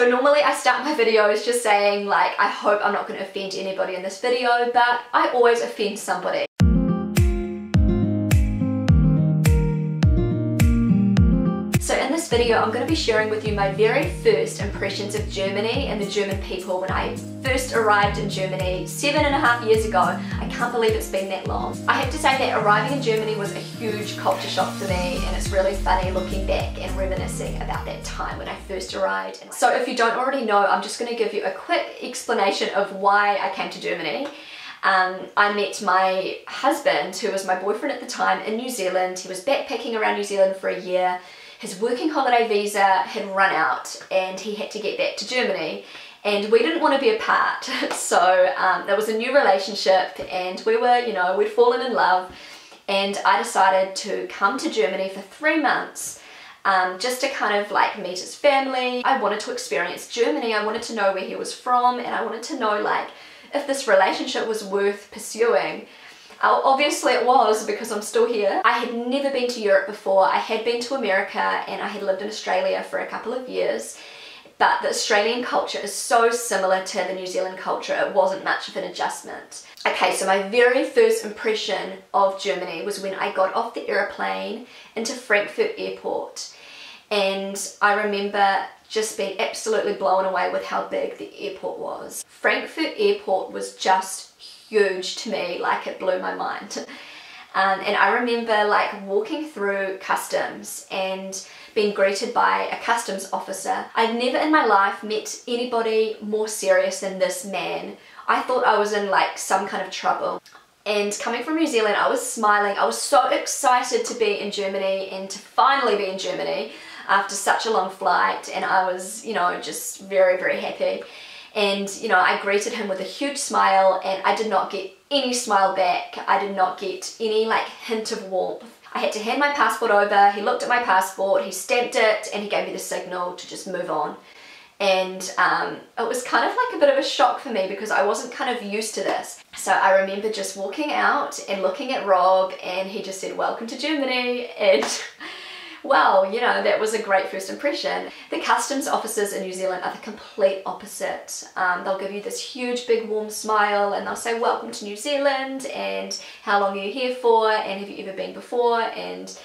So normally I start my videos just saying like, I hope I'm not going to offend anybody in this video, but I always offend somebody. So in this video, I'm going to be sharing with you my very first impressions of Germany and the German people when I first arrived in Germany 7.5 years ago. I can't believe it's been that long. I have to say that arriving in Germany was a huge culture shock for me, and it's really funny looking back and reminiscing about that time when I first arrived. So if you don't already know, I'm just going to give you a quick explanation of why I came to Germany. I met my husband, who was my boyfriend at the time, in New Zealand. He was backpacking around New Zealand for a year. His working holiday visa had run out and he had to get back to Germany, and we didn't want to be apart. So there was a new relationship and we were, you know, we'd fallen in love, and I decided to come to Germany for 3 months just to kind of like meet his family. I wanted to experience Germany. I wanted to know where he was from, and I wanted to know like if this relationship was worth pursuing. Obviously it was, because I'm still here. I had never been to Europe before. I had been to America and I had lived in Australia for a couple of years, but the Australian culture is so similar to the New Zealand culture, it wasn't much of an adjustment. Okay, so my very first impression of Germany was when I got off the airplane into Frankfurt Airport, and I remember just being absolutely blown away with how big the airport was. Frankfurt Airport was just huge to me, like it blew my mind. And I remember like walking through customs and being greeted by a customs officer. I'd never in my life met anybody more serious than this man. I thought I was in like some kind of trouble. And coming from New Zealand, I was smiling. I was so excited to be in Germany and to finally be in Germany after such a long flight, and I was, you know, just very, very happy. And, you know, I greeted him with a huge smile, and I did not get any smile back. I did not get any like hint of warmth. I had to hand my passport over. He looked at my passport, he stamped it, and he gave me the signal to just move on. And it was kind of like a bit of a shock for me because I wasn't kind of used to this. So I remember just walking out and looking at Rob, and he just said, "Welcome to Germany." And well, you know, that was a great first impression. The customs officers in New Zealand are the complete opposite. They'll give you this huge big warm smile, and they'll say, "Welcome to New Zealand," and "How long are you here for?" and "Have you ever been before?" and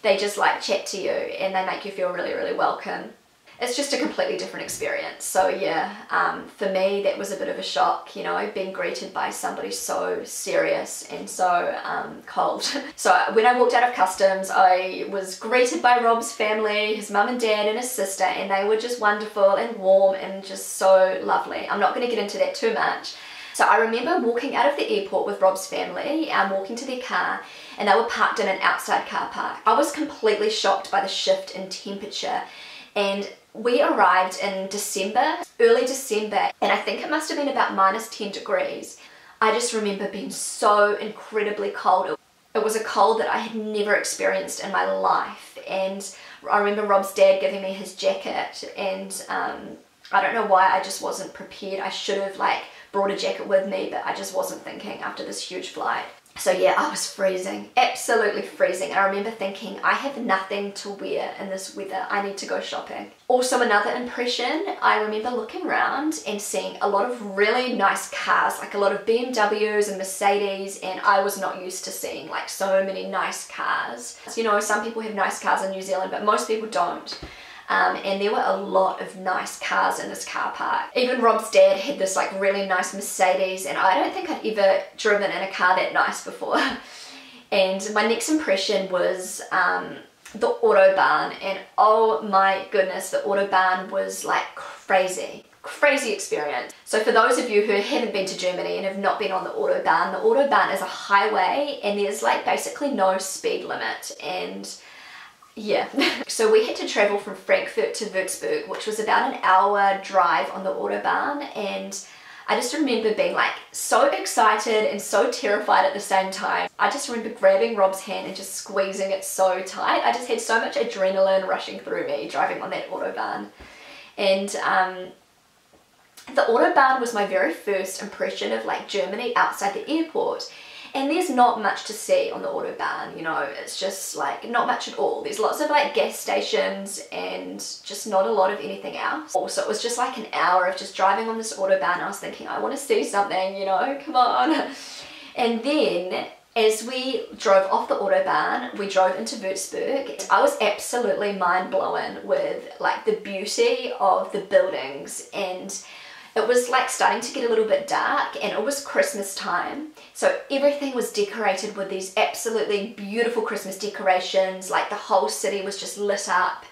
they just like chat to you and they make you feel really, really welcome. It's just a completely different experience. So yeah, for me that was a bit of a shock, you know, being greeted by somebody so serious and so cold. So when I walked out of customs, I was greeted by Rob's family, his mum and dad and his sister, and they were just wonderful and warm and just so lovely. I'm not going to get into that too much. So I remember walking out of the airport with Rob's family, walking to their car, and they were parked in an outside car park. I was completely shocked by the shift in temperature, and we arrived in December, early December, and I think it must have been about -10 degrees. I just remember being so incredibly cold. It was a cold that I had never experienced in my life, and I remember Rob's dad giving me his jacket, and I don't know why I just wasn't prepared. I should have like brought a jacket with me, but I just wasn't thinking after this huge flight. So yeah, I was freezing, absolutely freezing. I remember thinking, I have nothing to wear in this weather, I need to go shopping. Also another impression, I remember looking around and seeing a lot of really nice cars, like a lot of BMWs and Mercedes, and I was not used to seeing like so many nice cars. You know, some people have nice cars in New Zealand, but most people don't. And there were a lot of nice cars in this car park. Even Rob's dad had this like really nice Mercedes, and I don't think I'd ever driven in a car that nice before. And my next impression was the Autobahn, and oh my goodness, the Autobahn was like crazy experience. So for those of you who haven't been to Germany and have not been on the Autobahn is a highway, and there's like basically no speed limit, and yeah. So we had to travel from Frankfurt to Würzburg, which was about an hour drive on the Autobahn, and I just remember being like so excited and so terrified at the same time. I just remember grabbing Rob's hand and just squeezing it so tight. I just had so much adrenaline rushing through me driving on that Autobahn. And the Autobahn was my very first impression of like Germany outside the airport. And there's not much to see on the Autobahn, you know, it's just like not much at all. There's lots of like gas stations and just not a lot of anything else. Also, it was just like an hour of just driving on this Autobahn. I was thinking, I want to see something, you know, come on. And then as we drove off the Autobahn, we drove into Würzburg. I was absolutely mind blown with like the beauty of the buildings, and it was like starting to get a little bit dark, and it was Christmas time. So everything was decorated with these absolutely beautiful Christmas decorations. Like the whole city was just lit up,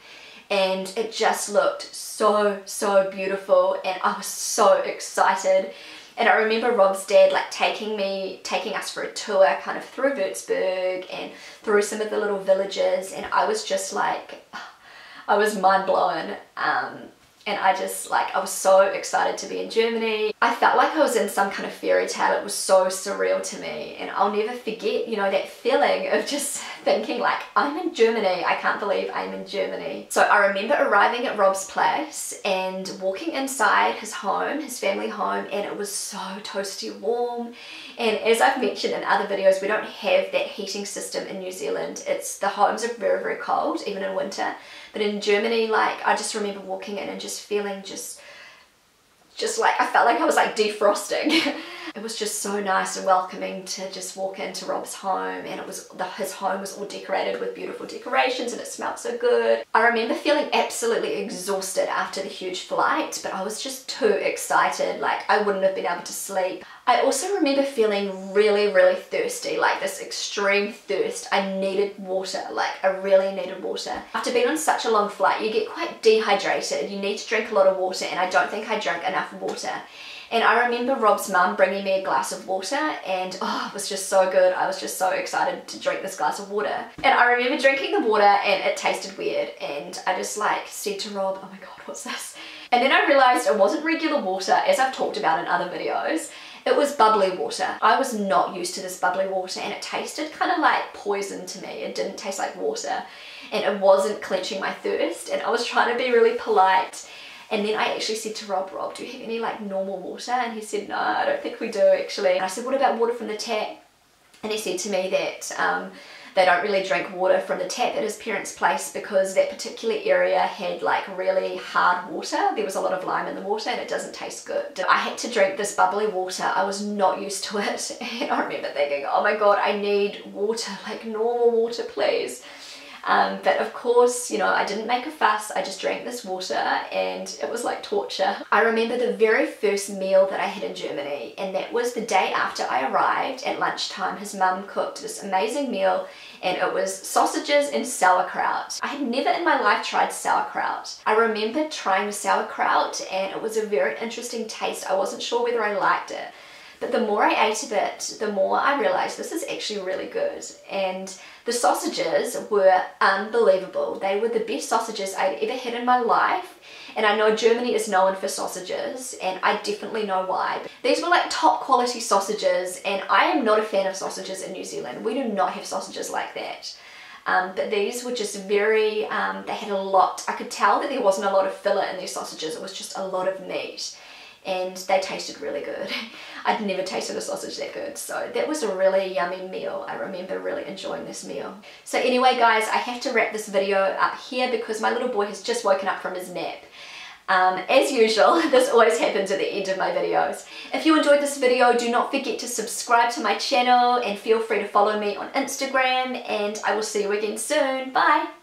and it just looked so, so beautiful, and I was so excited. And I remember Rob's dad like taking us for a tour kind of through Würzburg and through some of the little villages, and I was just like, I was mind blown. And I was so excited to be in Germany. I felt like I was in some kind of fairy tale. It was so surreal to me, and I'll never forget, you know, that feeling of just thinking like, I'm in Germany. I can't believe I'm in Germany. So I remember arriving at Rob's place and walking inside his home, his family home, and it was so toasty warm. And as I've mentioned in other videos, we don't have that heating system in New Zealand. The homes are very, very cold, even in winter. But in Germany, like, I just remember walking in and just feeling just like, I felt like I was like defrosting. It was just so nice and welcoming to just walk into Rob's home, and his home was all decorated with beautiful decorations, and it smelled so good. I remember feeling absolutely exhausted after the huge flight, but I was just too excited, like I wouldn't have been able to sleep. I also remember feeling really, really thirsty, like this extreme thirst. I needed water, like I really needed water. After being on such a long flight, you get quite dehydrated. You need to drink a lot of water, and I don't think I drank enough water. And I remember Rob's mum bringing me a glass of water, and oh, it was just so good. I was just so excited to drink this glass of water. And I remember drinking the water, and it tasted weird, and I just like said to Rob, oh my god, what's this? And then I realized it wasn't regular water, as I've talked about in other videos. It was bubbly water. I was not used to this bubbly water, and it tasted kind of like poison to me. It didn't taste like water, and it wasn't quenching my thirst, and I was trying to be really polite. And then I actually said to Rob, do you have any like normal water? And he said, no, I don't think we do actually. And I said, what about water from the tap? And he said to me that they don't really drink water from the tap at his parents' place because that particular area had like really hard water. There was a lot of lime in the water, and it doesn't taste good. I had to drink this bubbly water. I was not used to it. And I remember thinking, oh my god, I need water, like normal water, please. But of course, you know, I didn't make a fuss. I just drank this water, and it was like torture. I remember the very first meal that I had in Germany, and that was the day after I arrived at lunchtime. His mum cooked this amazing meal, and it was sausages and sauerkraut. I had never in my life tried sauerkraut. I remember trying the sauerkraut, and it was a very interesting taste. I wasn't sure whether I liked it. But the more I ate of it, the more I realized this is actually really good. And the sausages were unbelievable. They were the best sausages I'd ever had in my life. And I know Germany is known for sausages, and I definitely know why. These were like top quality sausages, and I am not a fan of sausages in New Zealand. We do not have sausages like that. But these were just very, they had a lot. I could tell that there wasn't a lot of filler in these sausages. It was just a lot of meat. And they tasted really good. I'd never tasted a sausage that good, so that was a really yummy meal. I remember really enjoying this meal. So anyway guys, I have to wrap this video up here because my little boy has just woken up from his nap. As usual, this always happens at the end of my videos. If you enjoyed this video, do not forget to subscribe to my channel, and feel free to follow me on Instagram, and I will see you again soon. Bye!